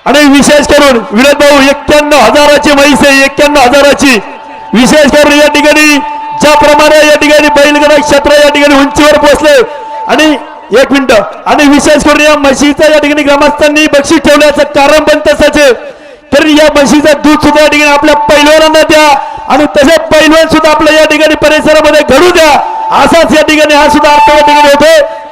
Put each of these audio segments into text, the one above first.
आणि विशेष करून विनोद भाऊ 91,000ची म्हैस आहे, 91,000ची. विशेष करून या ठिकाणी ज्याप्रमाणे या ठिकाणी बैलगाडा क्षेत्र या ठिकाणी उंचीवर पोहोचले आणि 1 मिनिट आणि विशेष करून या म्हशीचं या ठिकाणी ग्रामस्थांनी बक्षीस ठेवण्याचं कारण पण तसंच आहे. तर या म्हशीचं दूध सुद्धा या ठिकाणी आपल्या पैलवानांना द्या आणि तसे पैलवान सुद्धा आपल्या या ठिकाणी परिसरामध्ये घडू द्या, असाच या ठिकाणी हा सुद्धा अर्थ या ठिकाणी होतो.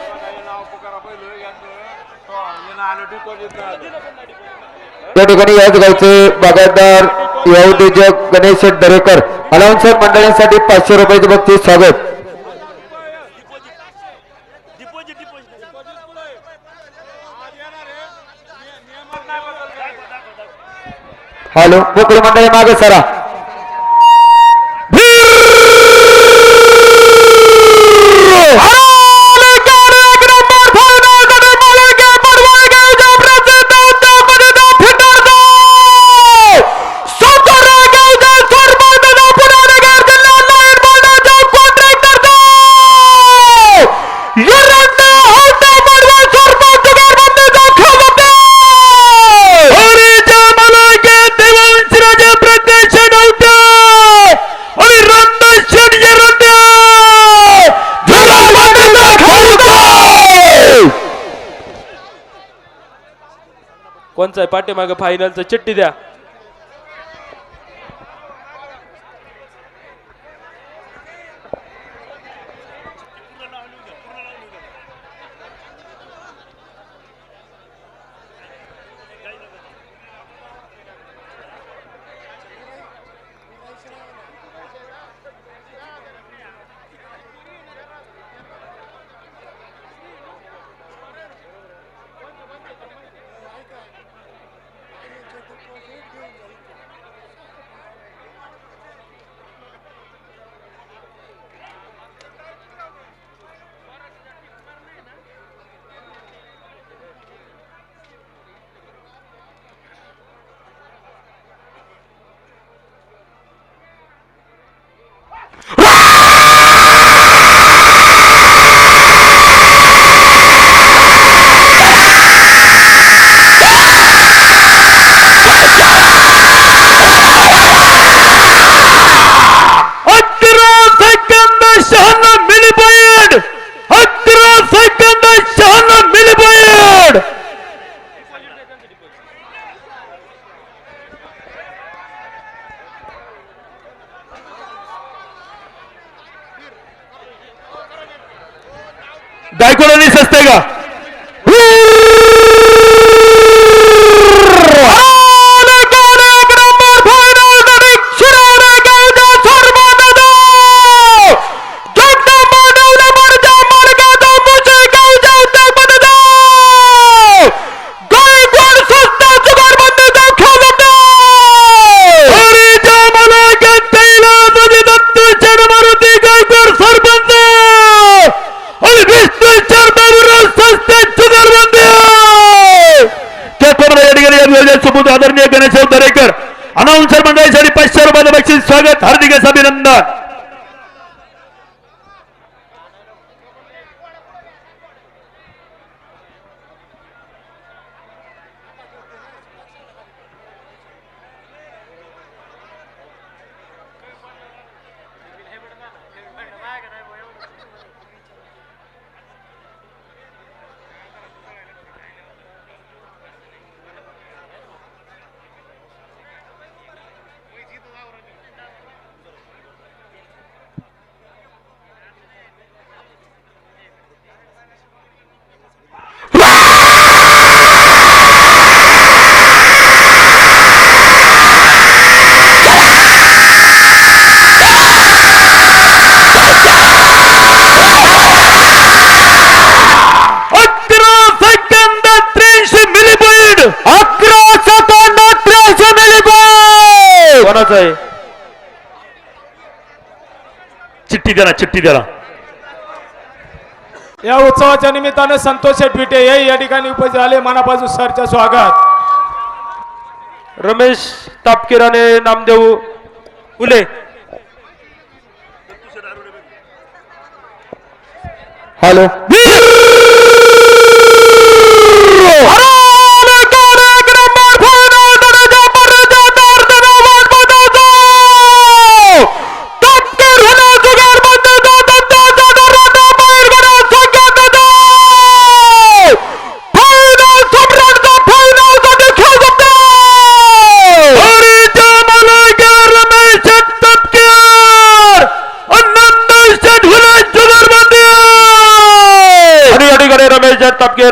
या ठिकाणी याच गावचे बागायतदार युवा उद्योजक गणेश दरेकर अलाउन्सर मंडळांसाठी 500 रुपयाचे बक्षीस स्वागत. हॅलो मोकळी मंडळी मागे सरा. कोणचा आहे पाठीमागे फायनलचं चिठ्ठी द्या. गायकवाडांनी सस्ते का आदरणीय गणेश दरेकर अनाउन्सर मंडळासाठी 500 रुपयाचे बक्षीस स्वागत, हार्दिक अभिनंदन. चिठ्ठी द्या, चिठ्ठी द्या. या उत्सवाच्या निमित्ताने संतोष शेटविटे या ठिकाणी उपस्थित झाले, मनापासून सरचे स्वागत. रमेश तापकिराने नामदेव फुले. हॅलो अरे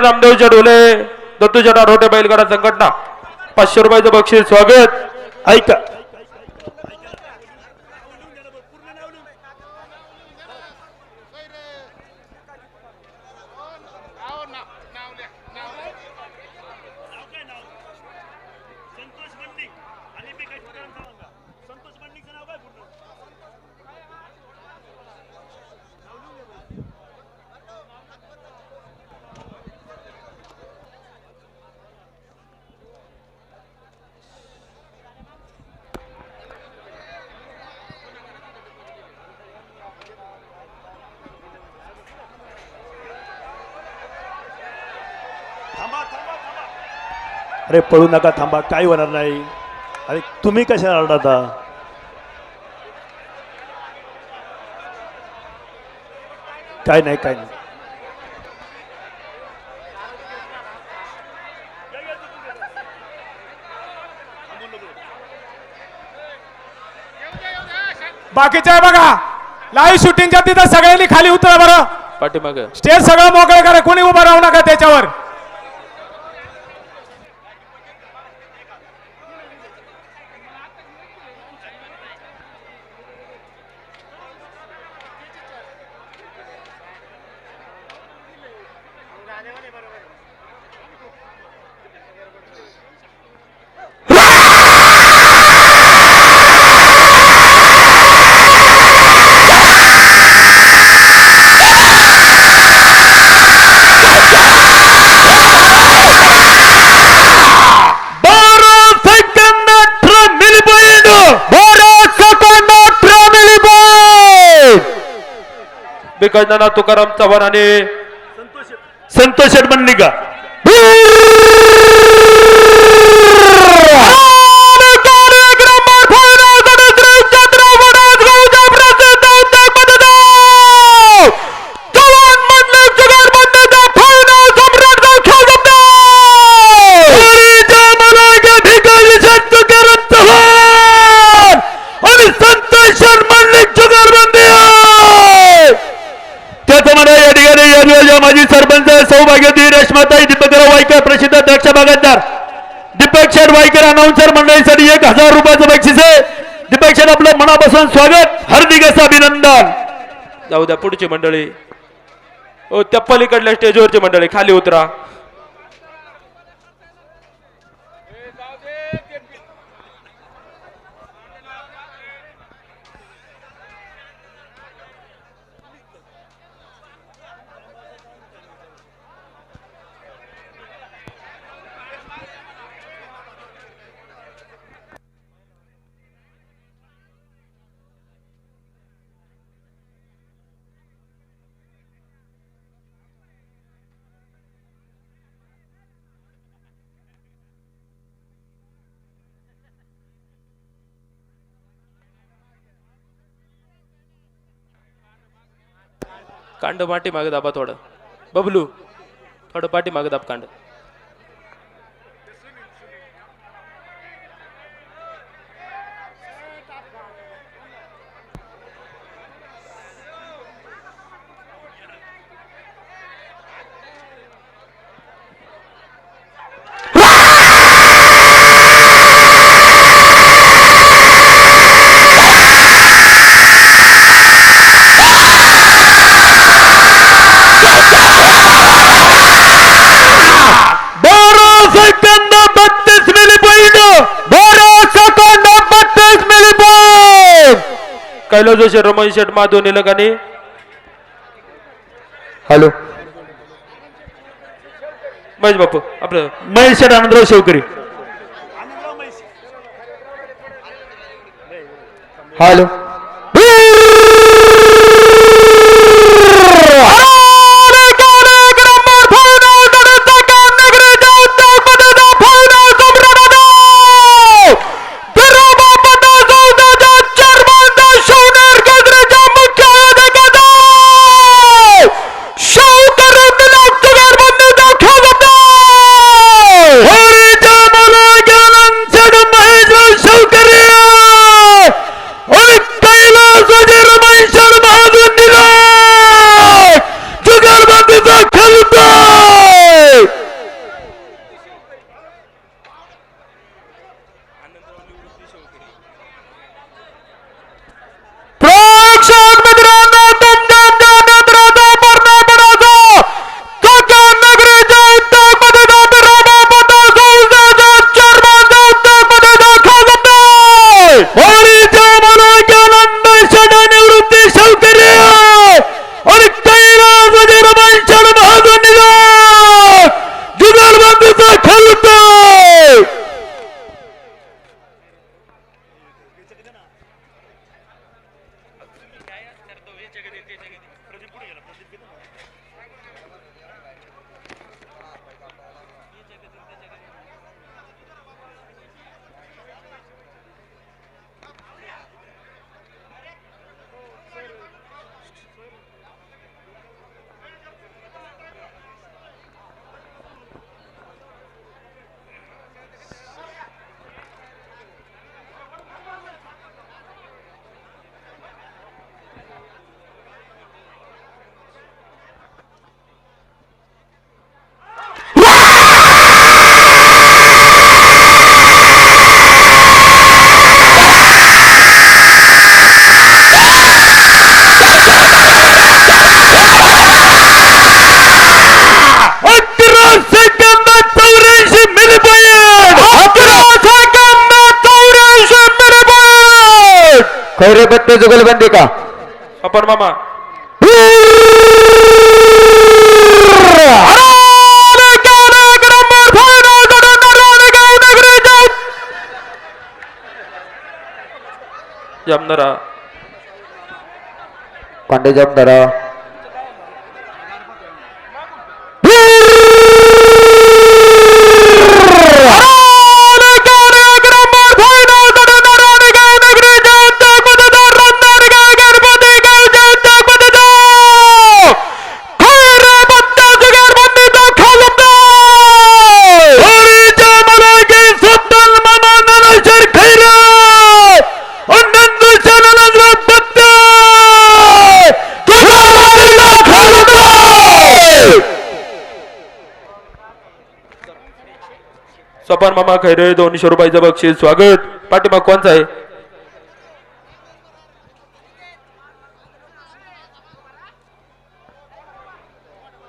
शेठ रामदेव चढवले दत्तू शेठ आरोटे बैलगाडा संघटना 500 रुपयाचं बक्षीस स्वागत. ऐका अरे पळू नका, थांबा, काही होणार नाही. अरे तुम्ही कशा आरडाता? काय नाही, काय नाही. बाकीचं आहे बघा, लाईव्ह शूटिंगच्या तिथं सगळ्यांनी खाली उतरा बरं. पाठीमाग स्टेज सगळं मोकळं करा, कोणी उभं राहू नका त्याच्यावर. बिकाजना तुकाराम चव्हाण आणि संतोष शेठ मंडलिका. माजी सरपंच सौभाग्यवती रेशमाताई दीपकराव वायकर, प्रसिद्ध द्राक्ष बागायतदार दीपक शेठ वायकर, अनाउन्सर मंडळीसाठी 1000 रुपयाचं बक्षीस आहे. दीपक शेठ आपलं मनापासून स्वागत, हार्दिक असं अभिनंदन. जाऊ द्या पुढची मंडळी. ओ त्या पलीकडल्या स्टेजवरची मंडळी खाली उतरा. कांड पाठी मागे दाबा थोडं. बबलू थोडं पाठी मागे दाब कांड. कैलास जोशी, रमेश शेठ माधव निलकानी. हॅलो महेश बापू आपलं महेश शेठ आनंदराव शेवकरी. हॅलो खैरे बत्ते जुगलबंदी का सपन मामा जामदारा पांडे जामदारा सपन मामा खैरे 200 रुपयाचं बक्षीस स्वागत पाठीमाग कोणचा आहे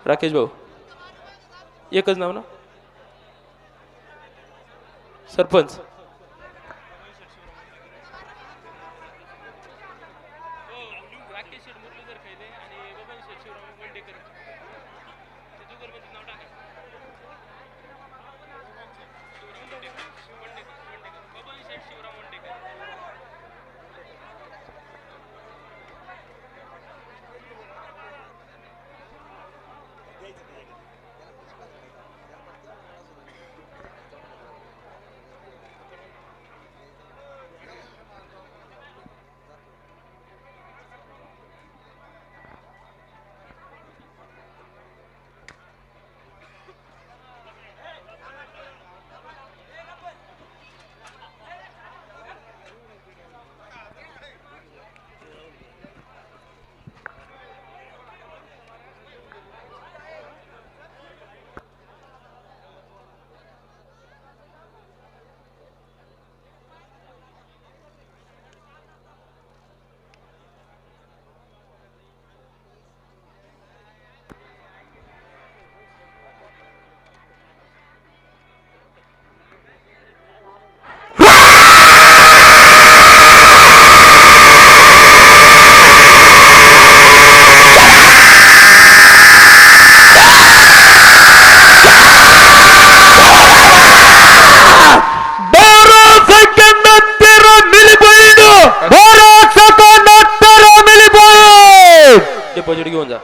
राकेश भाऊ एकच नाव ना सरपंच डिपॉझिट घेऊन जा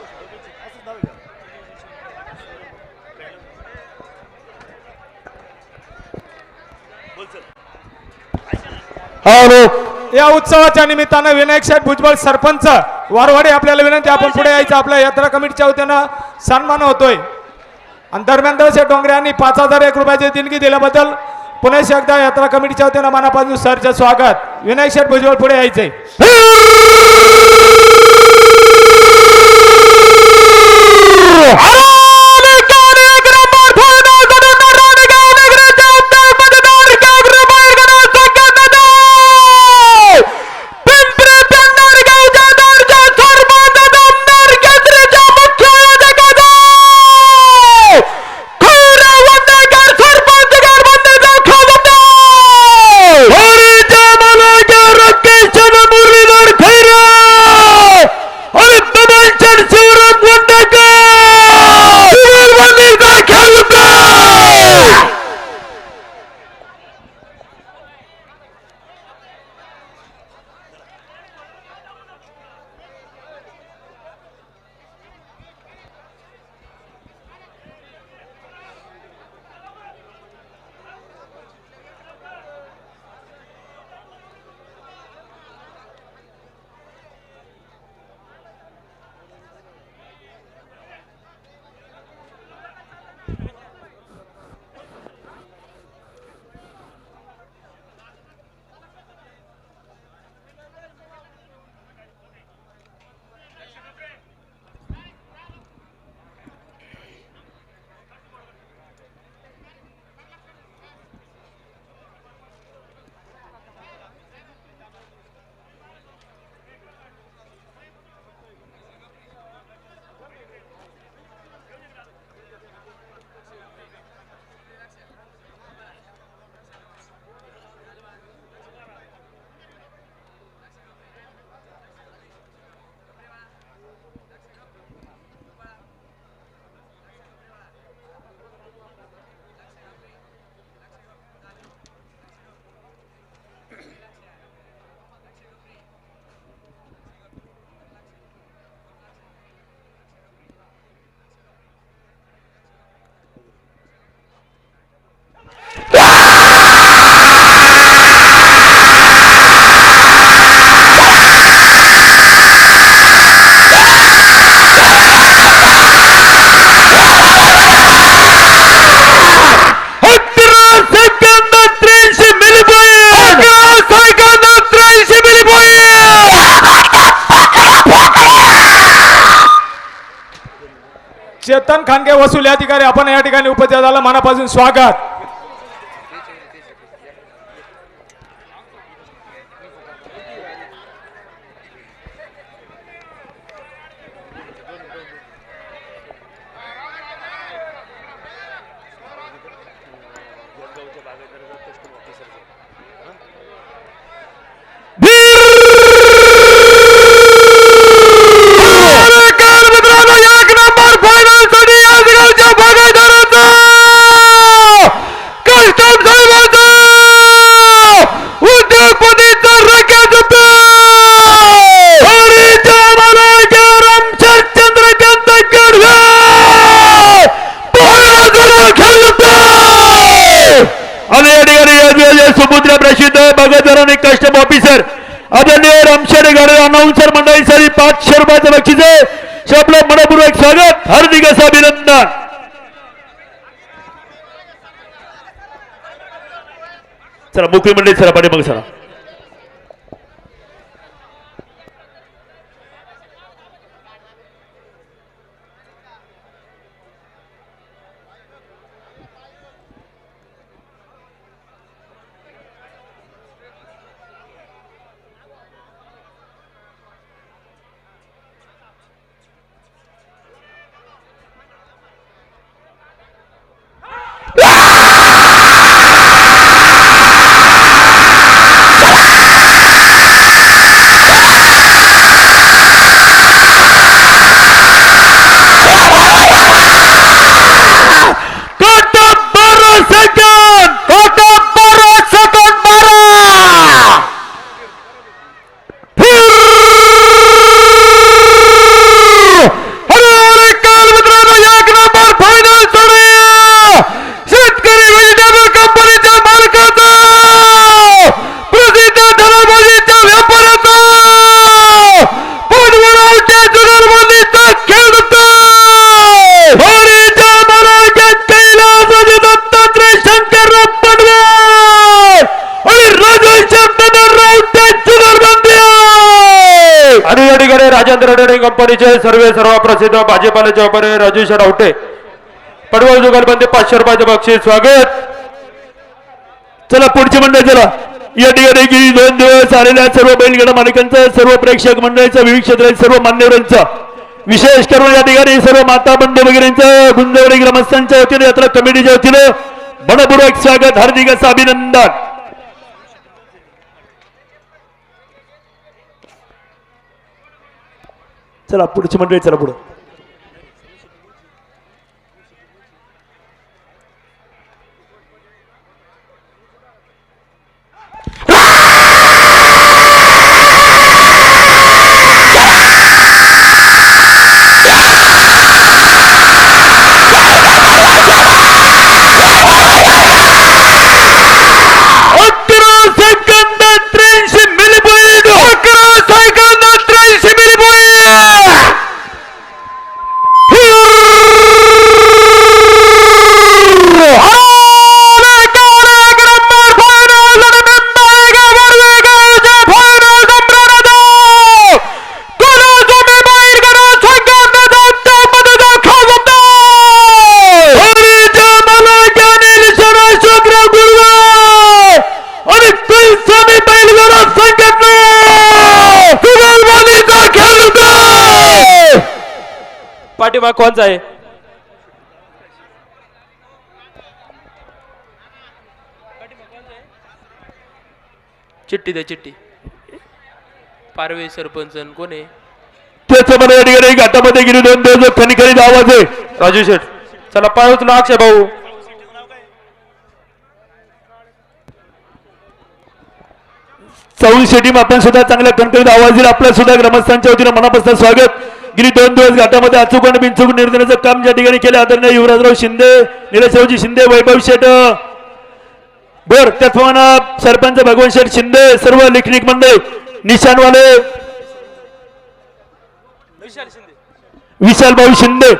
या उत्सवाच्या निमित्तानं विनायक शेठ भुजबळ सरपंच वारवाडे आपल्याला विनंती आपण पुढे यायचं आपल्या यात्रा कमिटीच्या वतीनं सन्मान होतोय आणि धर्मेंद्र शेठ डोंगरे यांनी 5001 रुपयाची देणगी दिल्याबद्दल पुन्हा एकदा यात्रा कमिटीच्या वतीनं मनापासून सरचं स्वागत विनायक शेठ भुजबळ पुढे यायचंय रतन खानगे वसुली अधिकारी आपण या ठिकाणी उपस्थित झाला, मनापासून स्वागत. सुपुत्र प्रसिद्ध बागायतदार आणि कस्टम ऑफिसर आदरणीय रामशेठ गाडे अनाउन्सर मंडळीसाठी 500 रुपयाचं बक्षीस आहे. आपलं मनपूर्वक स्वागत, हार्दिक असं अभिनंदन. चला मोकळी मंडळी चला पाठी मग चला. राजेंद्र ट्रेडिंग कंपनीचे सर्व प्रसिद्ध भाजीपाल्याचे व्यापारी राजू शेरावटे पडवळ जुगलबंदी 500 रुपयाचे बक्षीस स्वागत. चला पुढची मंडळ चला. या ठिकाणी 2 दिवस आलेल्या सर्व बैलगाडा मालकांचं, सर्व प्रेक्षक मंडळाचं, विविध क्षेत्रातील सर्व मान्यवरांचं, विशेष करून या ठिकाणी सर्व माता बंधू वगैरेंचं, गुंजवडी ग्रामस्थांच्या वतीने, यात्रा कमिटीच्या वतीने मनपूर्वक स्वागत, हार्दिक असं अभिनंदन. चला पुढची मंडळी चला पुढे. पाठीमाग कोणचा आहे? चिठ्ठी द्या चिठ्ठी. पारवे सरपंच कोण आहे? त्याचं मला या ठिकाणी घाटामध्ये गेली 2 दिवस खनिखरीत आवाज आहे. राजू शेठ चला पाय उचला अक्षय भाऊ. चौल शेटी आपण सुद्धा चांगल्या खणखरीत आवाज दिला. आपल्या सुद्धा ग्रामस्थांच्या वतीने मनापासून स्वागत. गेली 2 दिवस घाटामध्ये अचूक आणि बिनचूक निर्णयाचं काम ज्या ठिकाणी केलं आदरणीय युवराजराव शिंदे, निलेशरावजी शिंदे, वैभव शेठ बर, त्याचप्रमाणे सरपंच भगवान शेठ शिंदे, सर्व लेखनिक मंडळ, निशाणवाले, विशाल भाऊ शिंदे,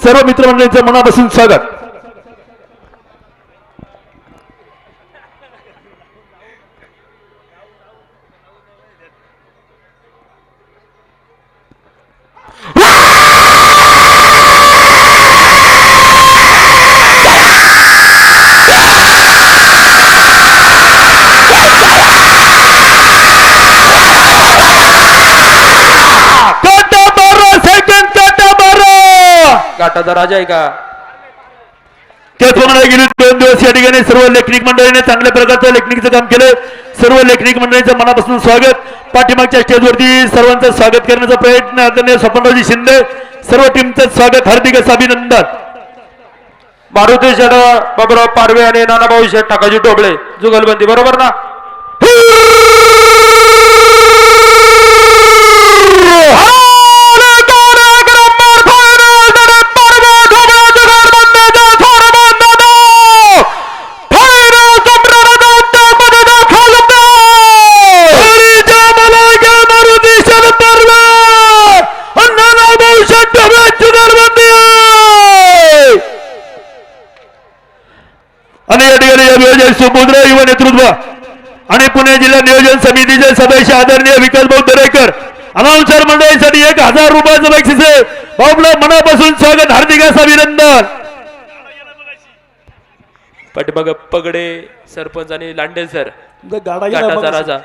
सर्व मित्रमंडळींचं मनापासून स्वागत. गटाचा राजा आहे का? त्याचप्रमाणे गेली 2 दिवस या ठिकाणी सर्व लेखनिक मंडळीने चांगल्या प्रकारचं लेखनिकचं काम केलं. सर्व लेखनिक मंडळींचं मनापासून स्वागत. पाठीमागच्या स्टेजवरती सर्वांचं स्वागत करण्याचा प्रयत्न आदरणीय स्वप्नरावजी शिंदे सर्व टीमचं स्वागत हार्दिक असं अभिनंदन. मारुती शेठ बाबूराव पारवे आणि नानाभाऊ शेठ टाकाजी टोबळे जुगलबंदी बरोबर ना? आणि या ठिकाणी या नियोजन सुपुत्र युवा नेतृत्व आणि पुणे जिल्हा नियोजन समितीचे सदस्य आदरणीय विकासभाऊ दरेकर अनाउन्सर मंडळीसाठी 1000 रुपयाचं बक्षीस आहे. भाऊला मनापासून स्वागत हार्दिक असं अभिनंदन. पाठीमाग पगडे सरपंच आणि लांडे सर गाडा गटाचा राजा.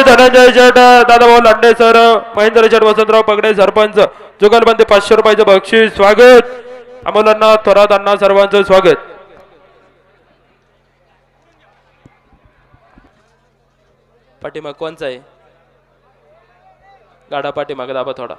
धनंजय शेठ दादाभाऊ लांडे सर महेंद्र शेठ वसंतराव पगडे सरपंच जुगलबंदी 500 रुपयाचं बक्षीस स्वागत. अमोलांना थोरात अण्णा सर्वांचं स्वागत. पाठीमाग कोणचा आहे गाडा? पाठीमाग दाबा थोडा.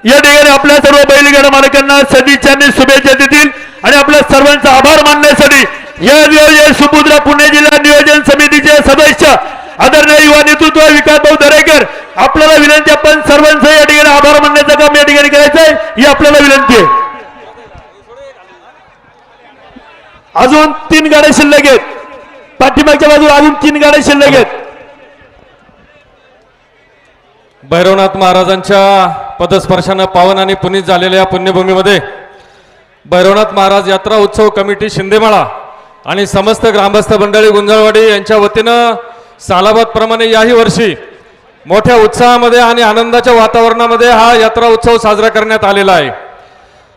या ठिकाणी आपल्या सर्व बैलगाडा मालकांना सदिच्छांनी शुभेच्छा देतील आणि आपल्या सर्वांचा आभार मानण्यासाठी या नियोजन सुपुत्र पुणे जिल्हा नियोजन समितीचे सदस्य आदरणीय युवा नेतृत्व विकासभाऊ दरेकर आपल्याला विनंती, आपण सर्वांचं या ठिकाणी आभार मानण्याचं काम या ठिकाणी करायचं आहे ही आपल्याला विनंती आहे. अजून 3 गाड्या शिल्लक आहेत. पाठीमागच्या बाजूला अजून 3 गाड्या शिल्लक आहेत. भैरवनाथ महाराजांच्या पदस्पर्शानं पावन आणि पुनीत झालेल्या पुण्यभूमीमध्ये भैरवनाथ महाराज यात्रा उत्सव कमिटी शिंदेमाळा आणि समस्त ग्रामस्थ मंडळी गुंजळवाडी यांच्या वतीनं सालाबाद प्रमाणे याही वर्षी मोठ्या उत्साहामध्ये आणि आनंदाच्या वातावरणामध्ये हा यात्रा उत्सव साजरा करण्यात आलेला आहे.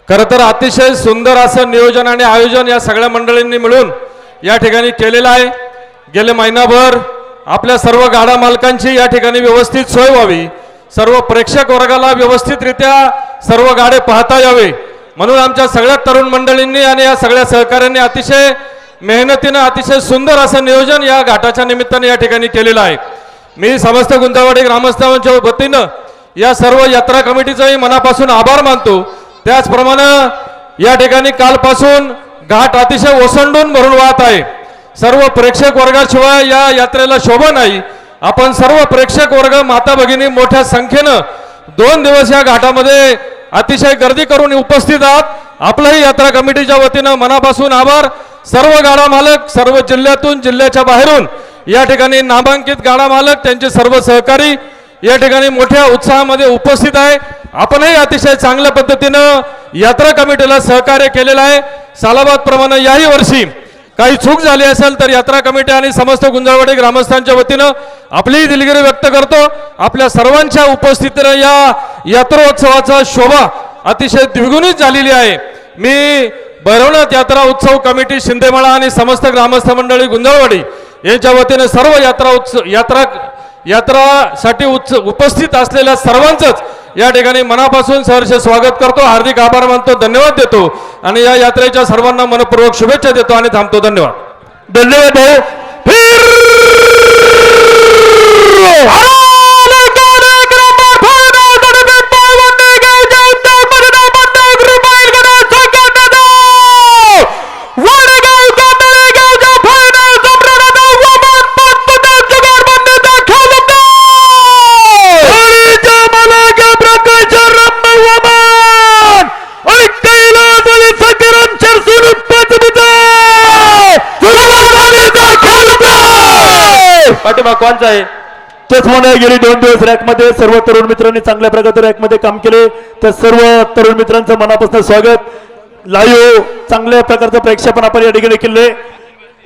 खरं तर अतिशय सुंदर असं नियोजन आणि आयोजन या सगळ्या मंडळींनी मिळून या ठिकाणी केलेलं आहे. गेले महिनाभर आपल्या सर्व गाडा मालकांची या ठिकाणी व्यवस्थित सोय व्हावी, सर्व प्रेक्षक वर्गाला व्यवस्थितरित्या सर्व गाडे पाहता यावे म्हणून आमच्या सगळ्या तरुण मंडळींनी आणि या सगळ्या सहकाऱ्यांनी अतिशय मेहनतीनं अतिशय सुंदर असं नियोजन या घाटाच्या निमित्ताने या ठिकाणी केलेलं आहे. मी समस्त गुंजावाडी ग्रामस्थांच्या वतीनं या सर्व यात्रा कमिटीचाही मनापासून आभार मानतो. त्याचप्रमाणे या ठिकाणी कालपासून घाट अतिशय ओसंडून भरून वाहत आहे. सर्व प्रेक्षक वर्गाशिवाय या यात्रेला शोभा नाही. आपण सर्व प्रेक्षक वर्ग माता भगिनी मोठ्या संख्येनं 2 दिवस या घाटामध्ये अतिशय गर्दी करून उपस्थित आहात. आपल्याही यात्रा कमिटीच्या वतीनं मनापासून आभार. सर्व गाडा मालक सर्व जिल्ह्यातून जिल्ह्याच्या बाहेरून या ठिकाणी नामांकित गाडा मालक त्यांचे सर्व सहकारी या ठिकाणी मोठ्या उत्साहामध्ये उपस्थित आहे. आपणही अतिशय चांगल्या पद्धतीनं यात्रा कमिटीला सहकार्य केलेलं आहे. सालाबाद प्रमाणे याही वर्षी काही चूक झाली असेल तर यात्रा कमिटी आणि समस्त गुंजाळवाडी ग्रामस्थांच्या वतीनं आपलीही दिलगिरी व्यक्त करतो. आपल्या सर्वांच्या उपस्थितीने या यात्रोत्सवाचा शोभा अतिशय द्विगुणित झालेली आहे. मी भैरवनाथ यात्रा उत्सव कमिटी शिंदेमाळा आणि समस्त ग्रामस्थ मंडळी गुंजाळवाडी यांच्या वतीने सर्व यात्रासाठी उपस्थित असलेल्या सर्वांचंच या ठिकाणी मनापासून सहर्ष स्वागत करतो. हार्दिक आभार मानतो, धन्यवाद देतो आणि या यात्रेच्या सर्वांना मनपूर्वक शुभेच्छा देतो आणि थांबतो. धन्यवाद. धन्यवाद भाऊ. पाठीमाग कोणचा आहे तेच म्हणून गेली 2 दिवस रॅकमध्ये सर्व तरुण मित्रांनी चांगल्या प्रकारे रॅकमध्ये काम केले. तर सर्व तरुण मित्रांचं मनापासून स्वागत. लाईव्ह चांगल्या प्रकारचं प्रेक्षेपण आपण या ठिकाणी केले.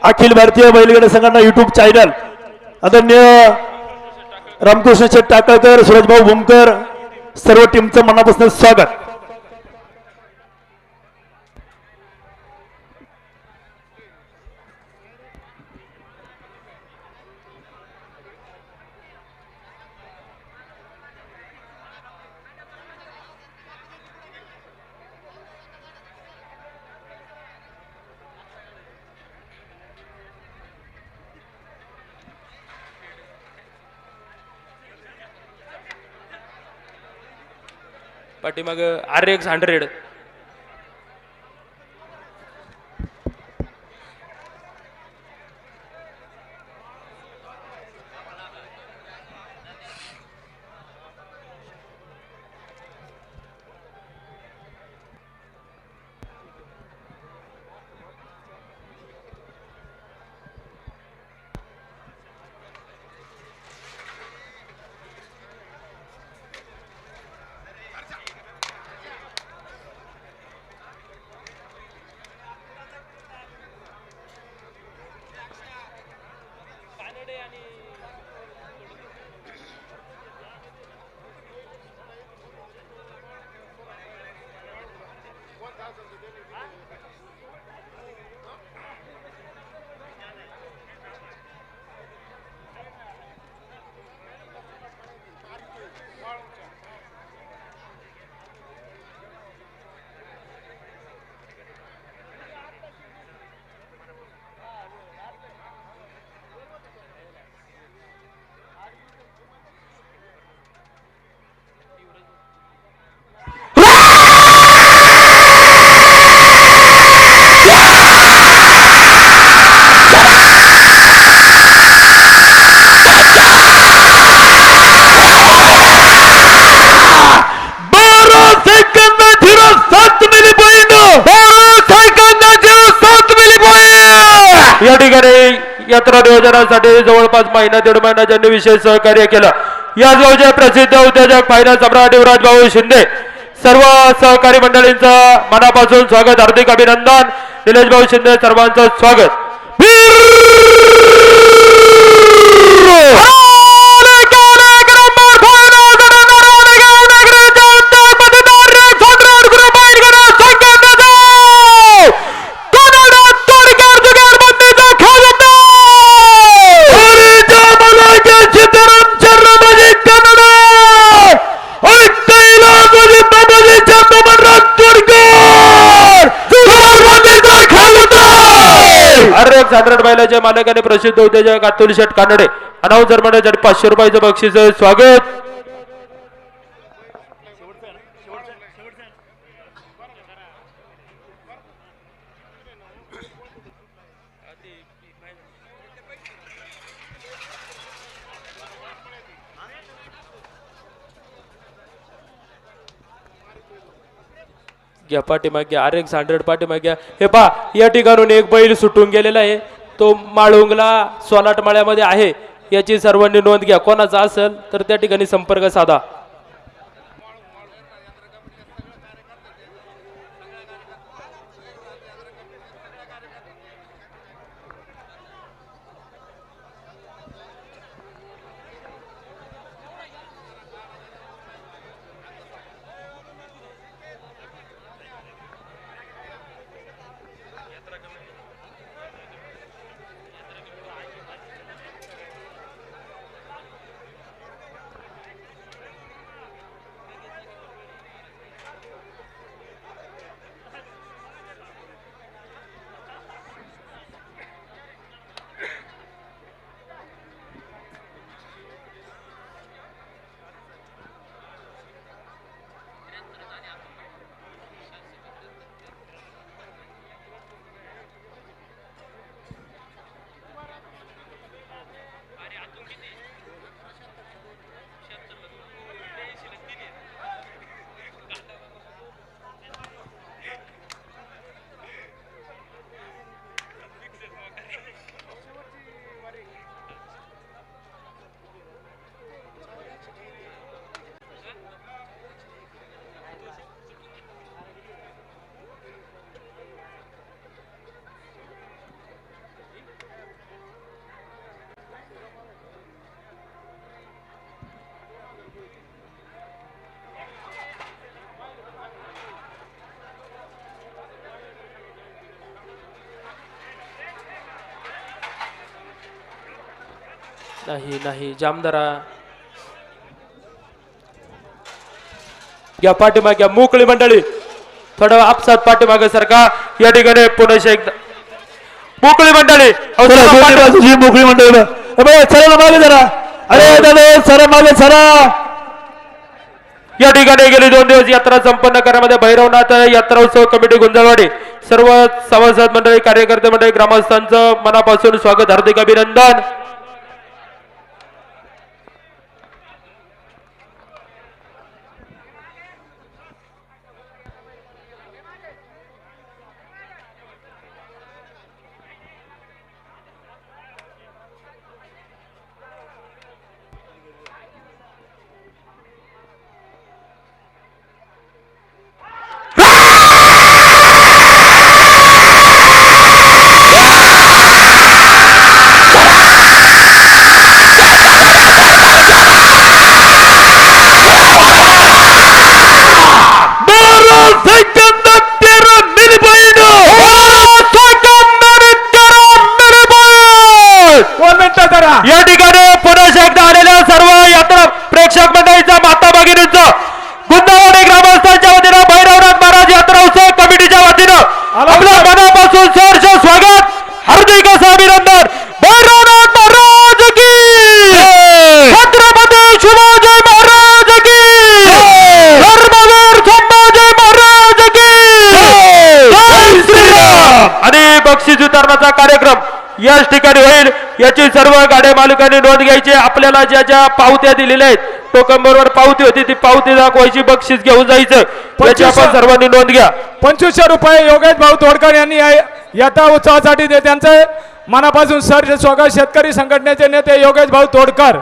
अखिल भारतीय बैलगाडा संघटना युट्यूब चॅनल आदरणीय रामकृष्ण शेठ टाकळकर, सुरेशभाऊ भूमकर सर्व टीमचं मनापासून स्वागत. पाठीमाग RX 100 या ठिकाणी यात्रा नियोजनासाठी जवळपास महिना 1.5 महिना ज्यांनी विशेष सहकार्य केलं. या गावचे प्रसिद्ध उद्योजक फायनान्स सम्राट युवराज भाऊ शिंदे सर्व सहकारी मंडळींचं मनापासून स्वागत, हार्दिक अभिनंदन. निलेश भाऊ शिंदे सर्वांचं स्वागत. RX 100 बैलाच्या मालकाने प्रसिद्ध उद्योजक अतुल शेठ कानडे अनाउन्सर मंडळासाठी 500 रुपयाचं बक्षीस स्वागत. घ्या पाठीमागे RX 100 पाठीमागे. हे पा या ठिकाणून एक बैल सुटून गेलेला आहे, तो माळुंगला सोलाट माळ्यामध्ये आहे. याची सर्वांनी नोंद घ्या. कोणाचा असेल तर त्या ठिकाणी संपर्क साधा. नाही नाही जामदारा घ्या पाठीमागे. मोकळी मंडळी थोडं आपसात पाठीमागे सारखा. या ठिकाणी पुन्हा एकदा मोकळी मंडळी. मोकळी मंडळी चला मागे जरा. अरे दादा सरा मागे सरा. या ठिकाणी गेली 2 दिवस यात्रा संपन्न करण्यामध्ये भैरवनाथ यात्रा उत्सव कमिटी गुंजळवाडी सर्व सभासद मंडळी कार्यकर्ते मंडळी ग्रामस्थांचं मनापासून स्वागत, हार्दिक अभिनंदन. या ठिकाणी पुन्हा एकदा आलेल्या सर्व यात्रा प्रेक्षक मंडळीचा, माता भगिनींचं गुंदावाडी ग्रामस्थांच्या वतीनं भैरवनाथ महाराज यात्रा उत्सव कमिटीच्या वतीनं आपल्या मनापासून सहर्ष स्वागत, हार्दिक असं अभिनंदन. भैरवनाथ महाराज की, छत्रपती शिवाजी महाराज की, धर्मवीर संभाजी महाराज की, जय श्रीराम. आणि बक्षीस वितरणाचा कार्यक्रम याच ठिकाणी होईल. याची सर्व गाड्या मालकांनी नोंद घ्यायची. आपल्याला ज्या ज्या पावत्या दिलेल्या आहेत, टोकनबरोबर पावती होती, ती पावती दाखवायची, बक्षीस घेऊन जायचं. याची आपण सर्वांनी नोंद घ्या. 2500 रुपये योगेश भाऊ तोडकर यांनी यात्रा उत्सवासाठी त्यांचे मनापासून सहर्ष स्वागत. शेतकरी संघटनेचे नेते योगेश भाऊ तोडकर